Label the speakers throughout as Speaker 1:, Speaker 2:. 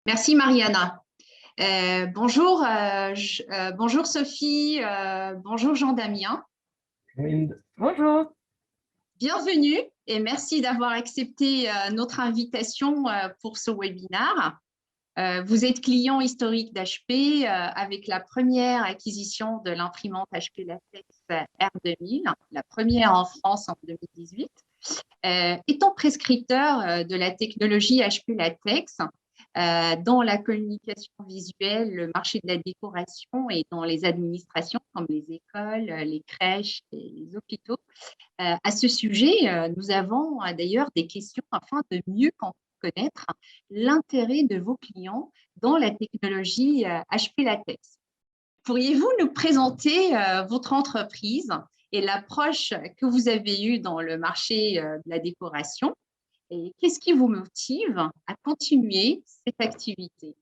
Speaker 1: Merci Mariana. Bonjour Sophie, bonjour Jean-Damien.
Speaker 2: Bonjour.
Speaker 1: Bienvenue et merci d'avoir accepté notre invitation pour ce webinaire. Vous êtes client historique d'HP avec la première acquisition de l'imprimante HP Latex R2000, la première en France en 2018. Étant prescripteur de la technologie HP Latex, dans la communication visuelle, le marché de la décoration et dans les administrations comme les écoles, les crèches et les hôpitaux. À ce sujet, nous avons d'ailleurs des questions afin de mieux connaître l'intérêt de vos clients dans la technologie HP Latex. Pourriez-vous nous présenter votre entreprise et l'approche que vous avez eue dans le marché de la décoration? Et qu'est-ce qui vous motive à continuer cette activité?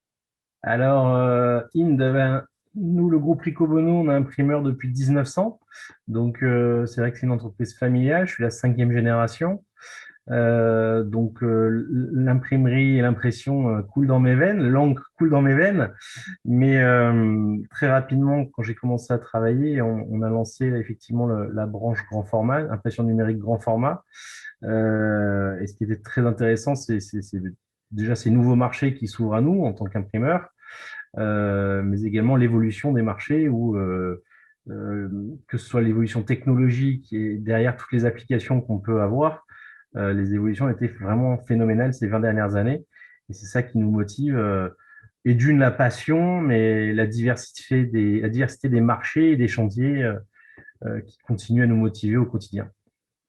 Speaker 2: Alors, nous, le groupe Ricobono, on a imprimeur depuis 1900. Donc, c'est vrai que c'est une entreprise familiale. Je suis la 5e génération. L'imprimerie et l'impression coulent dans mes veines. L'encre coule dans mes veines. Mais très rapidement, quand j'ai commencé à travailler, on a lancé effectivement la branche grand format, impression numérique grand format. Et ce qui était très intéressant, c'est déjà ces nouveaux marchés qui s'ouvrent à nous en tant qu'imprimeurs, mais également l'évolution des marchés où, que ce soit l'évolution technologique et derrière toutes les applications qu'on peut avoir, les évolutions étaient vraiment phénoménales ces 20 dernières années. Et c'est ça qui nous motive. Et d'une, la passion, mais la diversité des marchés et des chantiers qui continuent à nous motiver au quotidien.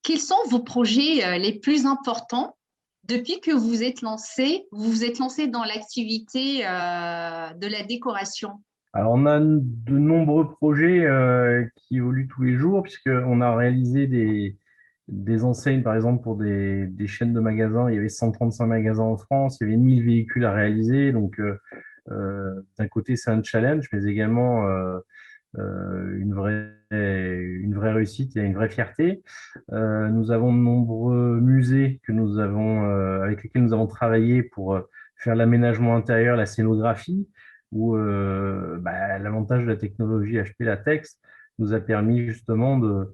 Speaker 1: Quels sont vos projets les plus importants depuis que vous vous êtes lancé dans l'activité de la décoration?
Speaker 2: Alors, on a de nombreux projets qui évoluent tous les jours, puisqu'on a réalisé des enseignes, par exemple, pour des chaînes de magasins. Il y avait 135 magasins en France, il y avait 1000 véhicules à réaliser. Donc, d'un côté, c'est un challenge, mais également une vraie réussite et une vraie fierté. Nous avons de nombreux musées avec lesquels nous avons travaillé pour faire l'aménagement intérieur, la scénographie, où l'avantage de la technologie HP Latex nous a permis justement de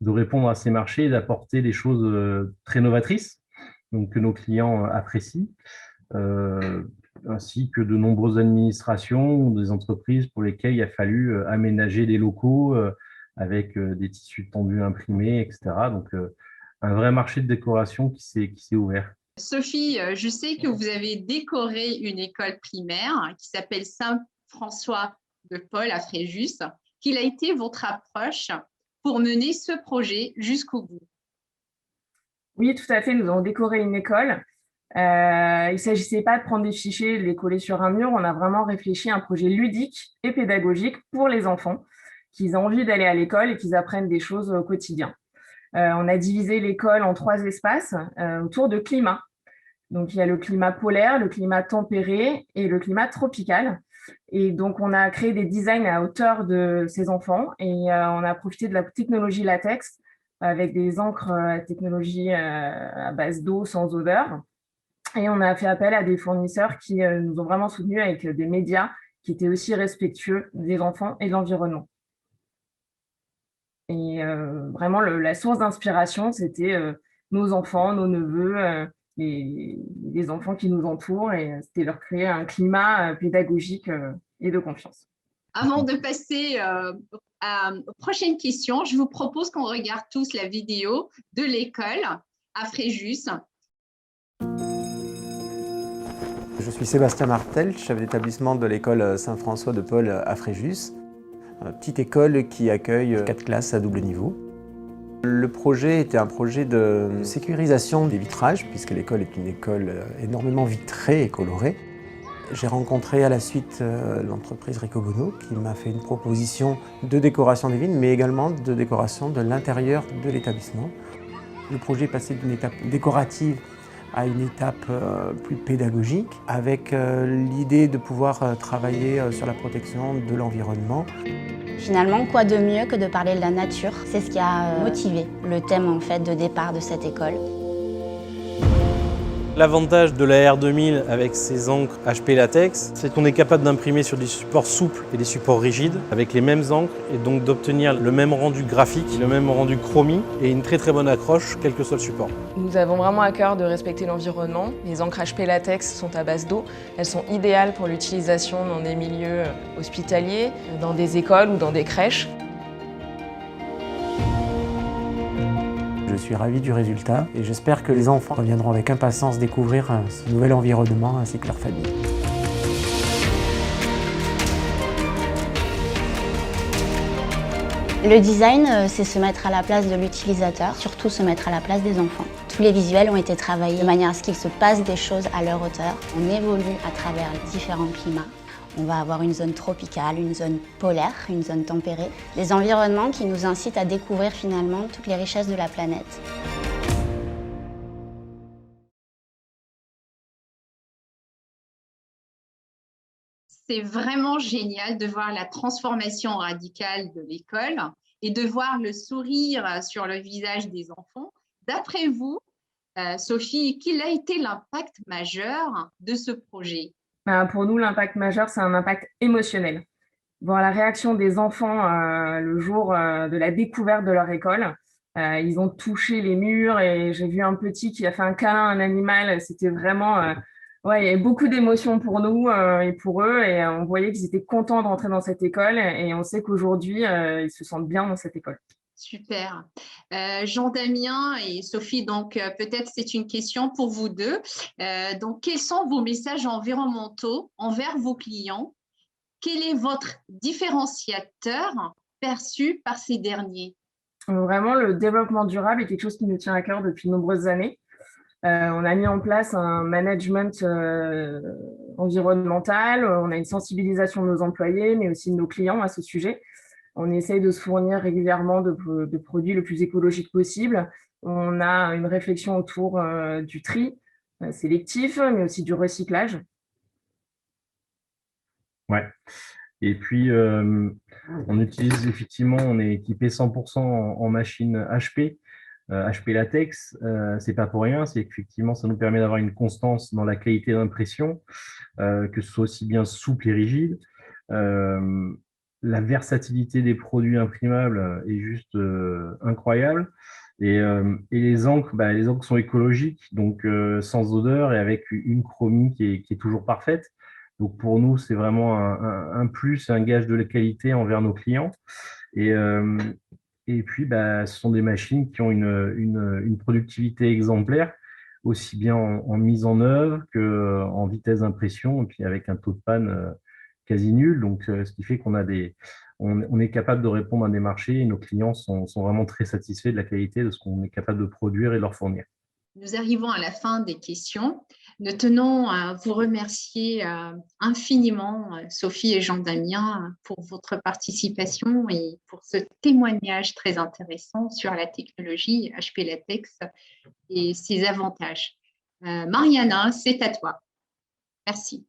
Speaker 2: répondre à ces marchés et d'apporter des choses très novatrices, donc que nos clients apprécient. Ainsi que de nombreuses administrations ou des entreprises pour lesquelles il a fallu aménager des locaux avec des tissus tendus imprimés, etc. Donc, un vrai marché de décoration qui s'est ouvert.
Speaker 1: Sophie, je sais que vous avez décoré une école primaire qui s'appelle Saint-François de Paul à Fréjus. Quelle a été votre approche pour mener ce projet jusqu'au bout?
Speaker 3: Oui, tout à fait. Nous avons décoré une école. Il ne s'agissait pas de prendre des fichiers et de les coller sur un mur. On a vraiment réfléchi à un projet ludique et pédagogique pour les enfants, qu'ils aient envie d'aller à l'école et qu'ils apprennent des choses au quotidien. On a divisé l'école en 3 espaces autour de climat. Donc, il y a le climat polaire, le climat tempéré et le climat tropical. Et donc, on a créé des designs à hauteur de ces enfants et on a profité de la technologie latex avec des encres à technologie à base d'eau sans odeur. Et on a fait appel à des fournisseurs qui nous ont vraiment soutenus avec des médias qui étaient aussi respectueux des enfants et de l'environnement. Et vraiment, la source d'inspiration, c'était nos enfants, nos neveux, les enfants qui nous entourent. Et c'était leur créer un climat pédagogique et de confiance.
Speaker 1: Avant de passer aux prochaines questions, je vous propose qu'on regarde tous la vidéo de l'école à Fréjus.
Speaker 4: Je suis Sébastien Martel, chef d'établissement de l'école Saint-François de Paul à Fréjus. Petite école qui accueille 4 classes à double niveau. Le projet était un projet de sécurisation des vitrages, puisque l'école est une école énormément vitrée et colorée. J'ai rencontré à la suite l'entreprise Ricobono qui m'a fait une proposition de décoration des vitres, mais également de décoration de l'intérieur de l'établissement. Le projet est passé d'une étape décorative à une étape plus pédagogique, avec l'idée de pouvoir travailler sur la protection de l'environnement.
Speaker 5: Finalement, quoi de mieux que de parler de la nature? C'est ce qui a motivé le thème en fait de départ de cette école.
Speaker 6: L'avantage de la R2000 avec ses encres HP latex, c'est qu'on est capable d'imprimer sur des supports souples et des supports rigides avec les mêmes encres et donc d'obtenir le même rendu graphique, le même rendu chromie et une très bonne accroche quel que soit le support.
Speaker 3: Nous avons vraiment à cœur de respecter l'environnement. Les encres HP latex sont à base d'eau. Elles sont idéales pour l'utilisation dans des milieux hospitaliers, dans des écoles ou dans des crèches.
Speaker 4: Je suis ravi du résultat et j'espère que les enfants reviendront avec impatience découvrir ce nouvel environnement ainsi que leur famille.
Speaker 5: Le design, c'est se mettre à la place de l'utilisateur, surtout se mettre à la place des enfants. Tous les visuels ont été travaillés de manière à ce qu'il se passe des choses à leur hauteur. On évolue à travers les différents climats. On va avoir une zone tropicale, une zone polaire, une zone tempérée. Des environnements qui nous incitent à découvrir finalement toutes les richesses de la planète.
Speaker 1: C'est vraiment génial de voir la transformation radicale de l'école et de voir le sourire sur le visage des enfants. D'après vous, Sophie, quel a été l'impact majeur de ce projet?
Speaker 3: Pour nous, l'impact majeur, c'est un impact émotionnel. Voir la réaction des enfants le jour de la découverte de leur école. Ils ont touché les murs et j'ai vu un petit qui a fait un câlin à un animal. C'était vraiment... ouais, il y avait beaucoup d'émotions pour nous et pour eux. Et on voyait qu'ils étaient contents de rentrer dans cette école. Et on sait qu'aujourd'hui, ils se sentent bien dans cette école.
Speaker 1: Super. Jean-Damien et Sophie, donc peut-être c'est une question pour vous deux. Donc, quels sont vos messages environnementaux envers vos clients? Quel est votre différenciateur perçu par ces derniers?
Speaker 3: Vraiment, le développement durable est quelque chose qui nous tient à cœur depuis de nombreuses années. On a mis en place un management environnemental, on a une sensibilisation de nos employés, mais aussi de nos clients à ce sujet. On essaye de se fournir régulièrement de produits le plus écologiques possible. On a une réflexion autour du tri sélectif, mais aussi du recyclage.
Speaker 2: Ouais. Et puis, on utilise effectivement, on est équipé 100% en machine HP, HP latex. C'est pas pour rien, c'est qu'effectivement, ça nous permet d'avoir une constance dans la qualité d'impression, que ce soit aussi bien souple et rigide. La versatilité des produits imprimables est juste incroyable. Et les encres, les encres sont écologiques, donc sans odeur et avec une chromie qui est toujours parfaite. Donc pour nous, c'est vraiment un plus, un gage de la qualité envers nos clients. Et, et puis, ce sont des machines qui ont une productivité exemplaire, aussi bien en mise en œuvre qu'en vitesse d'impression, et puis avec un taux de panne quasi nul. Donc, ce qui fait on est capable de répondre à des marchés et nos clients sont vraiment très satisfaits de la qualité de ce qu'on est capable de produire et de leur fournir.
Speaker 1: Nous arrivons à la fin des questions. Nous tenons à vous remercier infiniment, Sophie et Jean-Damien, pour votre participation et pour ce témoignage très intéressant sur la technologie HP Latex et ses avantages. Mariana, c'est à toi. Merci.